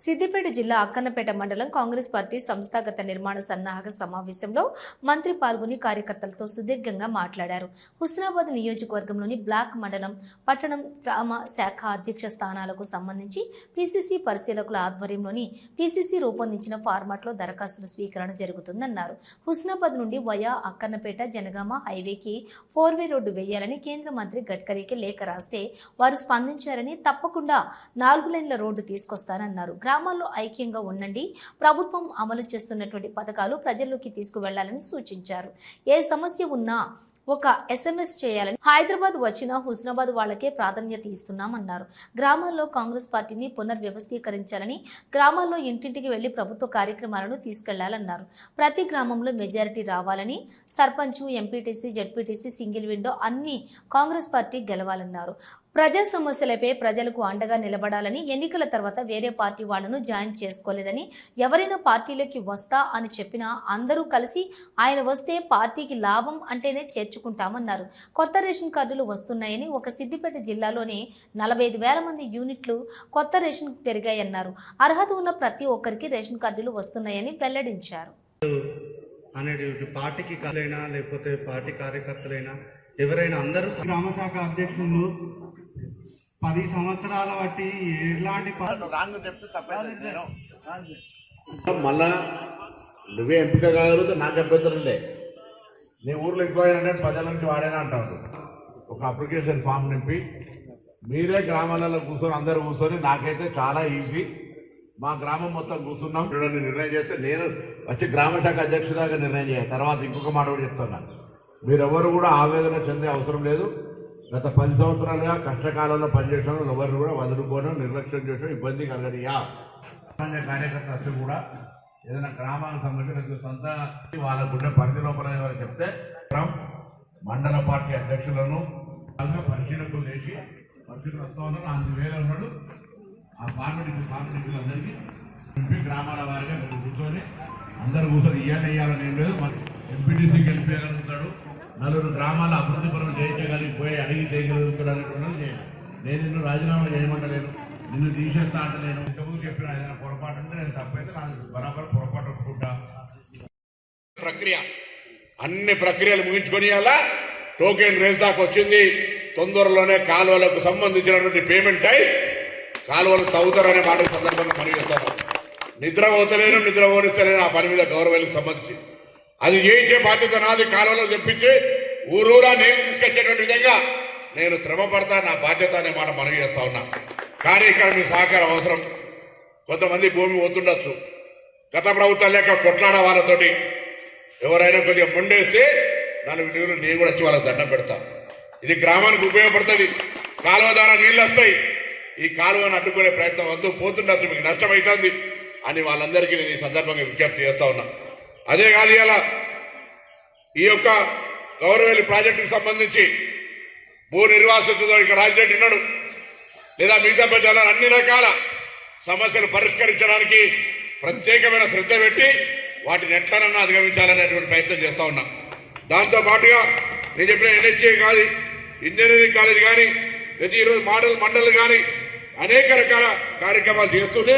సిద్దిపేట జిల్లా అక్కన్నపేట మండలం కాంగ్రెస్ పార్టీ సంస్థాగత నిర్మాణ సన్నాహక సమావేశంలో మంత్రి పాల్గొని కార్యకర్తలతో సుదీర్ఘంగా మాట్లాడారు. హుస్నాబాద్ నియోజకవర్గంలోని బ్లాక్ మండలం, పట్టణం, గ్రామ శాఖ అధ్యక్ష స్థానాలకు సంబంధించి పీసీసీ పరిశీలకుల ఆధ్వర్యంలోని పీసీసీ రూపొందించిన ఫార్మాట్లో దరఖాస్తుల స్వీకరణ జరుగుతుందన్నారు. హుస్నాబాద్ నుండి వయా అక్కన్నపేట జనగామ హైవేకి 4-వే రోడ్డు వేయాలని కేంద్ర మంత్రి గడ్కరీకి లేఖ రాస్తే వారు స్పందించారని, తప్పకుండా 4 లైన్ల రోడ్డు తీసుకొస్తానన్నారు. గ్రామాల్లో ఐక్యంగా ఉండండి, ప్రభుత్వం అమలు చేస్తున్నటువంటి పథకాలు ప్రజల్లోకి తీసుకువెళ్లాలని సూచించారు. ఏ సమస్య ఉన్నా ఒక SMS చేయాలని, హైదరాబాద్ వచ్చిన హుస్నాబాద్ వాళ్ళకే ప్రాధాన్యత ఇస్తున్నామన్నారు. గ్రామాల్లో కాంగ్రెస్ పార్టీని పునర్వ్యవస్థీకరించాలని, గ్రామాల్లో ఇంటింటికి వెళ్లి ప్రభుత్వ కార్యక్రమాలను తీసుకెళ్లాలన్నారు. ప్రతి గ్రామంలో మెజారిటీ రావాలని, sarpanch, MPTC, ZPTC, single window అన్ని కాంగ్రెస్ పార్టీ గెలవాలన్నారు. ప్రజా సమస్యలపై ప్రజలకు అండగా నిలబడాలని, ఎన్నికల తర్వాత వేరే పార్టీ వాళ్లను జాయిన్ చేసుకోలేదని, ఎవరైనా పార్టీలోకి వస్తా అని చెప్పినా అందరూ కలిసి ఆయన వస్తే పార్టీకి లాభం అంటేనే చేర్చుకుంటామన్నారు. కొత్త రేషన్ కార్డులు వస్తున్నాయని, ఒక సిద్దిపేట జిల్లాలోనే 45,000 మంది యూనిట్లు కొత్త రేషన్ పెరిగాయన్నారు. అర్హత ఉన్న ప్రతి ఒక్కరికి రేషన్ కార్డులు వస్తున్నాయని వెల్లడించారు. పార్టీకి లేకపోతే పార్టీ కార్యకర్తలైనా ఎవరైనా అందరూ గ్రామ శాఖ అధ్యక్షులు 10 సంవత్సరాల బట్టి ఎలాంటి మళ్ళా నువ్వే ఎంపిక కాగలిగితే నాకు అభ్యంతరంలే. నేను ఊర్లో ఎక్కువ ప్రజల నుంచి వాడేనా అంటాను. ఒక అప్లికేషన్ ఫామ్ నింపి మీరే గ్రామాలలో కూర్చొని అందరూ కూర్చొని, నాకైతే చాలా ఈజీ. మా గ్రామం మొత్తం కూర్చున్నాం చూడండి, నిర్ణయం చేస్తే నేను వచ్చి గ్రామ శాఖ అధ్యక్షుడిగా నిర్ణయం చేయాలి. తర్వాత ఇంకొక మాట కూడా చెప్తున్నా, మీరెవరు కూడా ఆవేదన చెందే అవసరం లేదు. గత 10 సంవత్సరాలుగా కష్టకాలంలో పనిచేసిన ఎవరు కూడా వదులుకోవడం, నిర్లక్ష్యం చేయడం, ఇబ్బంది కలగడియా. కార్యకర్తలు కూడా ఏదైనా గ్రామానికి సంబంధించిన సొంత వాళ్ళకుండే పరిధి లోపల చెప్తే మండల పార్టీ అధ్యక్షులను పరిశీలకులు చేసి పరిశీలన వస్తూ ఉన్నారు. 4,000 ఉన్నాడు. ఆ పార్టీ అందరికీ ఎంపీ గ్రామాల వారిగా కూర్చొని అందరూ కూర్చొని ఇవ్వాలని ఏం లేదు. ఎంపీటీసీకి గెలిపేయగలుగుతాడు, 4 గ్రామాల అభివృద్ధి పనులు చేయించగలిగిపోయి అడిగి చేయగలుగుతాడు. నేను నిన్ను రాజీనామా చేయమంటలేను, నిన్ను తీసేస్తా అంటలేను. ఇంతకుముందు చెప్పిన ఏదైనా పొరపాటు అంటే నేను తప్పైతే నాకు బరాబర్ పొరపాటు ఒప్పుకుంటా. ప్రక్రియ అన్ని ప్రక్రియలు ముగించుకొని అలా టోకెన్ రేస్ దాకా వచ్చింది. తొందరలోనే కాలువలకు సంబంధించినటువంటి పేమెంట్ అయి కాలువలు తవ్వుతారనే మాట సందర్భంగా పనిచేస్తాను. నిద్ర పోనిస్తలేను ఆ పని మీద గౌరవాలకు సంబంధించి అది చేయించే బాధ్యత నాది. కాలువలో తెప్పించి ఊరూరా నేను తీసుకొచ్చేటువంటి విధంగా నేను శ్రమ పడతా, నా బాధ్యత అనే మాట మనవి చేస్తా ఉన్నా. కానీ ఇక్కడ మీ సహకారం అవసరం. కొంతమంది భూమి పోతుండొచ్చు. గత ప్రభుత్వం లేక కొట్లాడ వాళ్ళతోటి ఎవరైనా కొద్దిగా ముండేస్తే నేను కూడా వచ్చి వాళ్ళకి దండం పెడతా. ఇది గ్రామానికి ఉపయోగపడుతుంది. కాలువ ద్వారా నీళ్ళు వస్తాయి. ఈ కాలువను అడ్డుకునే ప్రయత్నం వద్దు, పోతుండొచ్చు, మీకు నష్టమవుతుంది అని వాళ్ళందరికీ నేను ఈ సందర్భంగా విజ్ఞప్తి చేస్తా ఉన్నా. అదే కాదు, ఇలా ఈ యొక్క గౌరవేలి ప్రాజెక్టుకు సంబంధించి భూ నిర్వాసితులతో ఇక్కడ రాజిరెడ్డి ఉన్నాడు, లేదా మిగతా ప్రజలు అన్ని రకాల సమస్యలు పరిష్కరించడానికి ప్రత్యేకమైన శ్రద్ధ పెట్టి వాటిని ఎట్లనన్నా అధిగమించాలనేటువంటి ప్రయత్నం చేస్తా ఉన్నా. దాంతో పాటుగా నేను చెప్పిన NHA కానీ, ఇంజనీరింగ్ కాలేజ్ కానీ, లేదా ఈరోజు మోడల్ మండలి కానీ అనేక రకాల కార్యక్రమాలు చేస్తూనే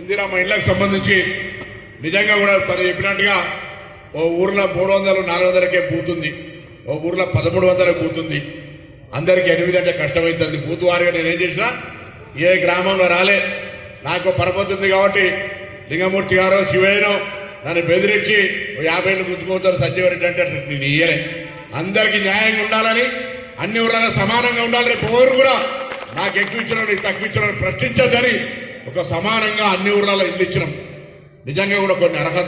ఇందిరామ ఇళ్లకు సంబంధించి నిజంగా కూడా తను చెప్పినట్టుగా ఓ ఊర్లో 300, 400కే పూతుంది, ఓ ఊర్లో 1300 పూతుంది. అందరికీ 8 అంటే కష్టమవుతుంది. బూతు వారిగా నేనేం చేసినా ఏ గ్రామంలో రాలే. నాకు పరపతి ఉంది కాబట్టి లింగమూర్తి గారో శివయ్యనో నన్ను బెదిరించి 50 ఏళ్ళు గుర్తుకోతారు సంజీవరెడ్డి అంటే నేను ఇయ్యలే. అందరికీ న్యాయంగా ఉండాలని, అన్ని ఊర్లలో సమానంగా ఉండాలని, ఎవరు కూడా నాకు ఎక్కువ ఇచ్చిన తక్కువ ఇచ్చిన ప్రశ్నించద్దని ఒక సమానంగా అన్ని ఊర్లలో ఇల్లు ఇచ్చినాం. నిజంగా కూడా కొన్ని అర్హత